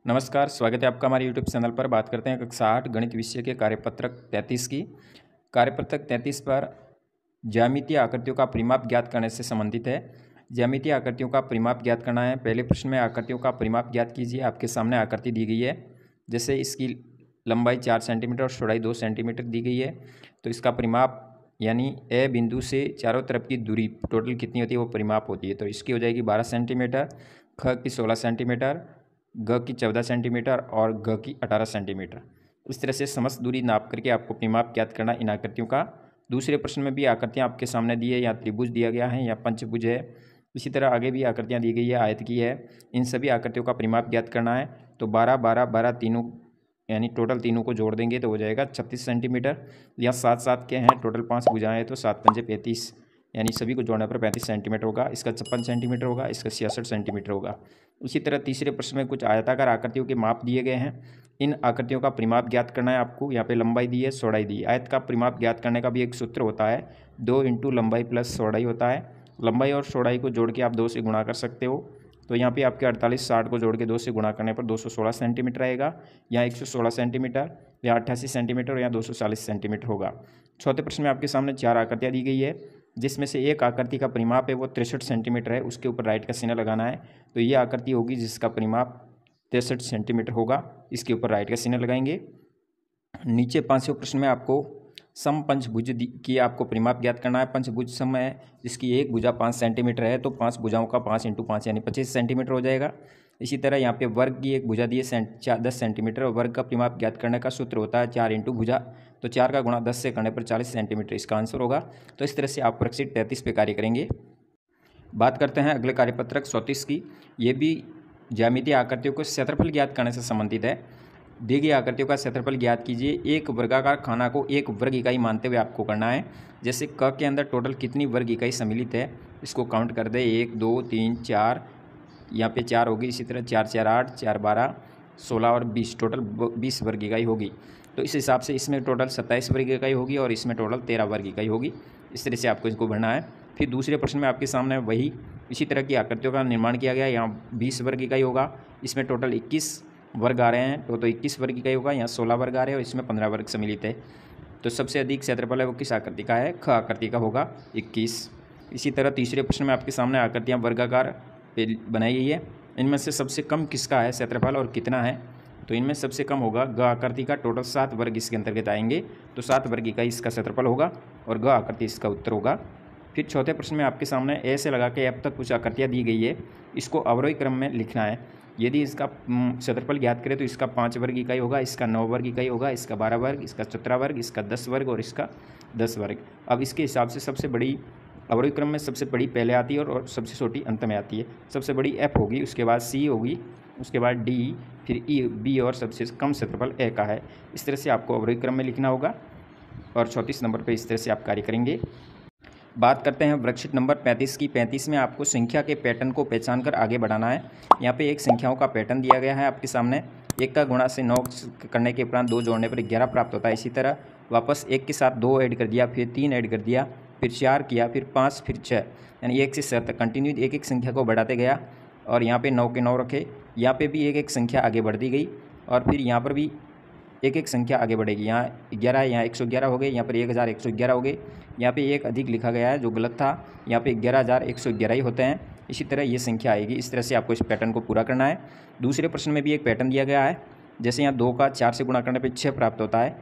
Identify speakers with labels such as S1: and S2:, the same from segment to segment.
S1: नमस्कार, स्वागत है आपका हमारे यूट्यूब चैनल पर। बात करते हैं कक्षा 8 गणित विषय के कार्यपत्रक 33 की। कार्यपत्रक 33 पर ज्यामितीय आकृतियों का परिमाप ज्ञात करने से संबंधित है। ज्यामितीय आकृतियों का परिमाप ज्ञात करना है। पहले प्रश्न में आकृतियों का परिमाप ज्ञात कीजिए। आपके सामने आकृति दी गई है, जैसे इसकी लंबाई 4 सेंटीमीटर और चौड़ाई 2 सेंटीमीटर दी गई है। तो इसका परिमाप यानी ए बिंदु से चारों तरफ की दूरी टोटल कितनी होती है, वो परिमाप होती है। तो इसकी हो जाएगी 12 सेंटीमीटर, ख की 16 सेंटीमीटर, ग की 14 सेंटीमीटर और घ की 18 सेंटीमीटर। इस तरह से समस्त दूरी नाप करके आपको परिमाप ज्ञात करना इन आकृतियों का। दूसरे प्रश्न में भी आकृतियाँ आपके सामने दी है, या त्रिभुज दिया गया है या पंचभुज है। इसी तरह आगे भी आकृतियाँ दी गई है, आयत की है। इन सभी आकृतियों का परिमाप ज्ञात करना है। तो 12, 12, 12 तीनों यानी टोटल तीनों को जोड़ देंगे तो हो जाएगा 36 सेंटीमीटर। या 7, 7 के हैं, टोटल 5 भुजाएँ तो 7 पंजे 35, यानी सभी को जोड़ने पर 35 सेंटीमीटर होगा। इसका 56 सेंटीमीटर होगा, इसका 66 सेंटीमीटर होगा। उसी तरह तीसरे प्रश्न में कुछ आयताकार आकृतियों के माप दिए गए हैं। इन आकृतियों का परिमाप ज्ञात करना है आपको। यहाँ पे लंबाई दी है, चौड़ाई दी है। आयत का परिमाप ज्ञात करने का भी एक सूत्र होता है, 2 × लंबाई प्लस चौड़ाई होता है। लंबाई और चौड़ाई को जोड़ के आप 2 से गुणा कर सकते हो। तो यहाँ पे आपके 48, 60 को जोड़ के 2 से गुणा करने पर 216 सेंटीमीटर आएगा, या 116 सेंटीमीटर, या 88 सेंटीमीटर, या 240 सेंटीमीटर होगा। चौथे प्रश्न में आपके सामने 4 आकृतियाँ दी गई है, जिसमें से एक आकृति का परिमाप है वो 63 सेंटीमीटर है। उसके ऊपर राइट का चिन्ह लगाना है। तो ये आकृति होगी जिसका परिमाप 63 सेंटीमीटर होगा। इसके ऊपर राइट का चिन्ह लगाएंगे। नीचे 5वें प्रश्न में आपको सम पंचभुज की आपको परिमाप ज्ञात करना है। पंचभुज सम है जिसकी एक भुजा 5 सेंटीमीटर है, तो 5 भुजाओं का 5 × 5 यानी 25 सेंटीमीटर हो जाएगा। इसी तरह यहाँ पे वर्ग की एक भुजा दी है 10 सेंटीमीटर। वर्ग का परिमाप ज्ञात करने का सूत्र होता है 4 × भुजा, तो 4 का गुणा 10 से करने पर 40 सेंटीमीटर इसका आंसर होगा। तो इस तरह से आप वर्कशीट 33 पे कार्य करेंगे। बात करते हैं अगले कार्यपत्रक 34 की। ये भी ज्यामितीय आकृतियों को क्षेत्रफल ज्ञात करने से संबंधित है। दी गई आकृतियों का क्षेत्रफल ज्ञात कीजिए। एक वर्गाकार खाना को एक वर्ग इकाई मानते हुए आपको करना है। जैसे क के अंदर टोटल कितनी वर्ग इकाई सम्मिलित है, इसको काउंट कर दे। 1, 2, 3, 4, यहाँ पे 4 होगी। इसी तरह 4, 4, 8, 4, 12, 16 और 20, टोटल 20 वर्ग इकाई होगी। तो इस हिसाब से इसमें टोटल 27 वर्ग इकाई होगी और इसमें टोटल 13 वर्ग इकाई होगी। इस तरह से आपको इसको भरना है। फिर दूसरे प्रश्न में आपके सामने वही इसी तरह की आकृतियों का निर्माण किया गया। यहाँ 20 वर्ग इकाई होगा, इसमें टोटल 21 वर्ग आ रहे हैं, तो 21 वर्ग इकाई होगा। यहाँ 16 वर्ग आ रहे हैं और इसमें 15 वर्ग सम्मिलित है। तो सबसे अधिक क्षेत्रफल है वो किस आकृति का है, ख आकृति का होगा 21। इसी तरह तीसरे प्रश्न में आपके सामने आकृतियाँ वर्गाकार बनाई गई है। इनमें से सबसे कम किसका है क्षेत्रफल और कितना है, तो इनमें सबसे कम होगा ग आकृति का। टोटल 7 वर्ग इसके अंतर्गत आएंगे, तो 7 वर्ग इकाई इसका क्षेत्रफल होगा और ग आकृति इसका उत्तर होगा। फिर चौथे प्रश्न में आपके सामने ए से लगा के अब तक कुछ आकृतियाँ दी गई है, इसको अवरोही क्रम में लिखना है। यदि इसका क्षेत्रफल ज्ञात करें तो इसका 5 वर्ग इकाई होगा, इसका 9 वर्ग इकाई होगा, इसका 12 वर्ग, इसका 17 वर्ग, इसका 10 वर्ग और इसका 10 वर्ग। अब इसके हिसाब से सबसे बड़ी अवरोही क्रम में सबसे बड़ी पहले आती है और सबसे छोटी अंत में आती है। सबसे बड़ी एफ होगी, उसके बाद सी होगी, उसके बाद डी, फिर ई, बी और सबसे कम क्षेत्रफल ए का है। इस तरह से आपको अवरोही क्रम में लिखना होगा और 34 नंबर पर इस तरह से आप कार्य करेंगे। बात करते हैं वर्कशीट नंबर 35 की। 35 में आपको संख्या के पैटर्न को पहचान कर आगे बढ़ाना है। यहाँ पे एक संख्याओं का पैटर्न दिया गया है आपके सामने। 1 का गुणा से 9 करने के उपरांत 2 जोड़ने पर 11 प्राप्त होता है। इसी तरह वापस 1 के साथ 2 ऐड कर दिया, फिर 3 ऐड कर दिया, फिर 4 किया, फिर 5, फिर 6, यानी 1 से 7 तक कंटिन्यू एक एक संख्या को बढ़ाते गया। और यहाँ पे 9 के 9 रखे, यहाँ पे भी एक एक संख्या आगे बढ़ती गई और फिर यहाँ पर भी एक एक संख्या आगे बढ़ेगी। यहाँ 11 है, यहाँ 111 हो गए, यहाँ पर 1111 हो गए। यहाँ पे एक अधिक लिखा गया है जो गलत था, यहाँ पे 11111 ही होते हैं। इसी तरह ये संख्या आएगी। इस तरह से आपको इस पैटर्न को पूरा करना है। दूसरे प्रश्न में भी एक पैटर्न दिया गया है। जैसे यहाँ 2 का 4 से गुणा करने पर 6 प्राप्त होता है,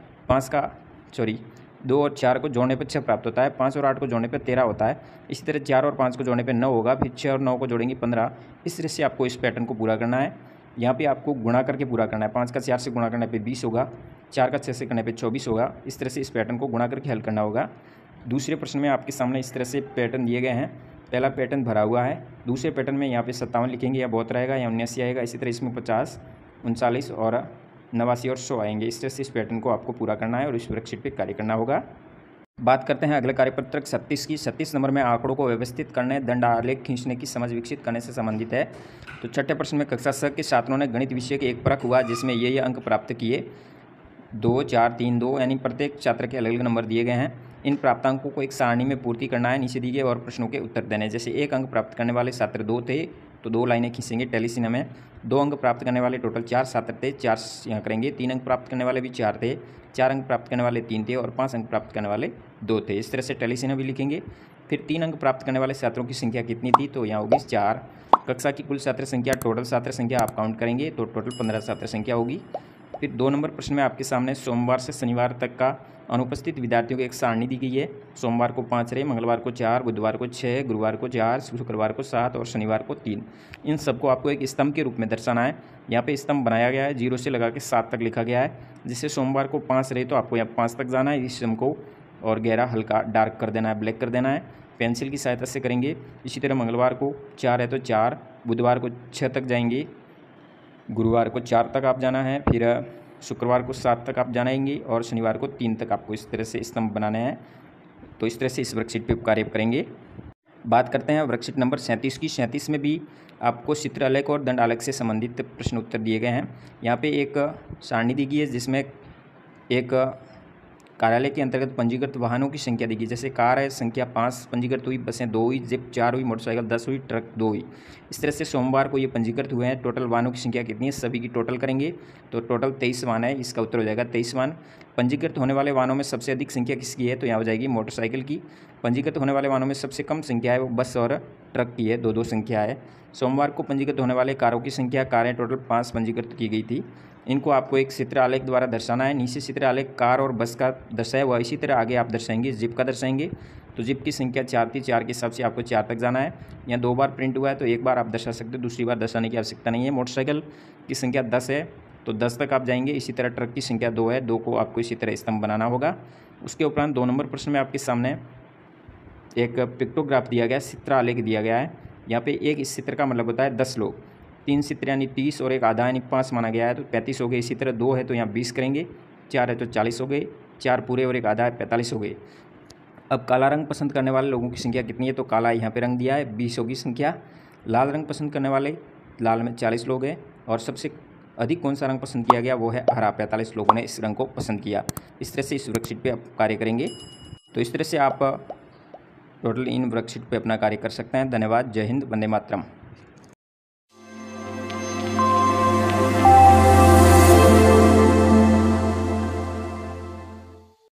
S1: 2 और 4 को जोड़ने पर 6 प्राप्त होता है, 5 और 8 को जोड़ने पर 13 होता है। इसी तरह 4 और 5 को जोड़ने पर 9 होगा, फिर 6 और 9 को जोड़ेंगे 15। इस तरह से आपको इस पैटर्न को पूरा करना है। यहाँ पे आपको गुणा करके पूरा करना है। 5 का 4 से गुणा करने पे 20 होगा, 4 का 6 से करने पे 24 होगा। इस तरह से इस पैटर्न को गुणा करके हल करना होगा। दूसरे प्रश्न में आपके सामने इस तरह से पैटर्न दिए गए हैं। पहला पैटर्न भरा हुआ है। दूसरे पैटर्न में यहाँ पे 57 लिखेंगे, या बहुत रहेगा, या 79 आएगा। इसी तरह इसमें 50, 39 और 89 और 100 आएंगे। इस तरह से इस पैटर्न को आपको पूरा करना है और इस वर्कशीट पर कार्य करना होगा। बात करते हैं अगले कार्यपत्रक 36 की। 36 नंबर में आंकड़ों को व्यवस्थित करने, दंड आलेख खींचने की समझ विकसित करने से संबंधित है। तो छठे प्रश्न में कक्षा 6 के छात्रों ने गणित विषय के एक परख हुआ जिसमें ये अंक प्राप्त किए, 2, 4, 3, 2, यानी प्रत्येक छात्र के अलग अलग नंबर दिए गए हैं। इन प्राप्तांकों को एक सारणी में पूर्ति करना है। नीचे दिए गए और प्रश्नों के उत्तर देने। जैसे एक अंक प्राप्त करने वाले छात्र 2 थे, तो 2 लाइनें खींचेंगे टेलीसिना में। 2 अंक प्राप्त करने वाले टोटल 4 छात्र थे, 4 यहाँ करेंगे। 3 अंक प्राप्त करने वाले भी 4 थे, 4 अंक प्राप्त करने वाले 3 थे और 5 अंक प्राप्त करने वाले 2 थे। इस तरह से टेलीसिना भी लिखेंगे। फिर 3 अंक प्राप्त करने वाले छात्रों की संख्या कितनी थी, तो यहाँ होगी 4। कक्षा की कुल छात्र संख्या, टोटल छात्र संख्या आप काउंट करेंगे तो टोटल 15 छात्र संख्या होगी। फिर 2 नंबर प्रश्न में आपके सामने सोमवार से शनिवार तक का अनुपस्थित विद्यार्थियों की एक सारणी दी गई है। सोमवार को 5 रहे, मंगलवार को 4, बुधवार को 6, गुरुवार को 4, शुक्रवार को 7 और शनिवार को 3। इन सबको आपको एक स्तंभ के रूप में दर्शाना है। यहाँ पे स्तंभ बनाया गया है, 0 से लगा के 7 तक लिखा गया है। जिससे सोमवार को 5 रहे तो आपको यहाँ 5 तक जाना है इस स्तंभ को, और गहरा हल्का डार्क कर देना है, ब्लैक कर देना है, पेंसिल की सहायता से करेंगे। इसी तरह मंगलवार को 4 है तो 4, बुधवार को 6 तक जाएंगे, गुरुवार को 4 तक आप जाना है, फिर शुक्रवार को 7 तक आप जानेंगे और शनिवार को 3 तक आपको इस तरह से स्तंभ बनाने हैं। तो इस तरह से इस वर्कशीट पे कार्य करेंगे। बात करते हैं वर्कशीट नंबर 37 की। 37 में भी आपको चित्र आलेख और दंड आलेख से संबंधित प्रश्न उत्तर दिए गए हैं। यहाँ पे एक सारणी दी गई है जिसमें एक कार्यालय के अंतर्गत पंजीकृत वाहनों की संख्या दी गई। जैसे कार है, संख्या 5 पंजीकृत हुई, बसें 2 हुई, जीप 4 हुई, मोटरसाइकिल 10 हुई, ट्रक 2 हुई। इस तरह से सोमवार को ये पंजीकृत हुए हैं। टोटल वाहनों की संख्या कितनी है, सभी की टोटल करेंगे तो टोटल 23 वाहन है। इसका उत्तर हो जाएगा 23 वाहन। पंजीकृत होने वाले वाहनों में सबसे अधिक संख्या किसकी है, तो यहाँ हो जाएगी मोटरसाइकिल की। पंजीकृत होने वाले वाहनों में सबसे कम संख्या है वो बस और ट्रक की है, 2-2 संख्या है। सोमवार को पंजीकृत होने वाले कारों की संख्या, कारें टोटल 5 पंजीकृत की गई थी। इनको आपको एक चित्र आलेख द्वारा दर्शाना है। नीचे चित्र आलेख कार और बस का दर्शाया हुआ, इसी तरह आगे आप दर्शाएंगे जीप का दर्शाएंगे। तो जीप की संख्या 4 थी, 4 के हिसाब से आपको 4 तक जाना है। यहाँ 2 बार प्रिंट हुआ है तो 1 बार आप दर्शा सकते हो, दूसरी बार दर्शाने की आवश्यकता नहीं है। मोटरसाइकिल की संख्या 10 है तो 10 तक आप जाएंगे। इसी तरह ट्रक की संख्या 2 है, 2 को आपको इसी तरह स्तंभ बनाना होगा। उसके उपरांत 2 नंबर प्रश्न में आपके सामने एक पिक्टोग्राफ दिया गया है, चित्र आलेख दिया गया है। यहाँ पे एक इस चित्र का मतलब होता है 10 लोग, 3 चित्र यानी 30 और एक आधा यानी 5 माना गया है तो 35 हो गए। इसी तरह 2 है तो यहाँ 20 करेंगे, 4 है तो 40 हो गए, 4 पूरे और एक आधा है 45 हो गए। अब काला रंग पसंद करने वाले लोगों की संख्या कितनी है, तो काला यहाँ पे रंग दिया है, 20 होगी संख्या। लाल रंग पसंद करने वाले, लाल में 40 लोग हैं। और सबसे अधिक कौन सा रंग पसंद किया गया, वो है हरा, 45 लोगों ने इस रंग को पसंद किया। इस तरह से इस वर्कशीट पे आप कार्य करेंगे। तो इस तरह से आप टोटल इन वर्कशीट पे अपना कार्य कर सकते हैं। धन्यवाद। जय हिंद, वंदे मातरम।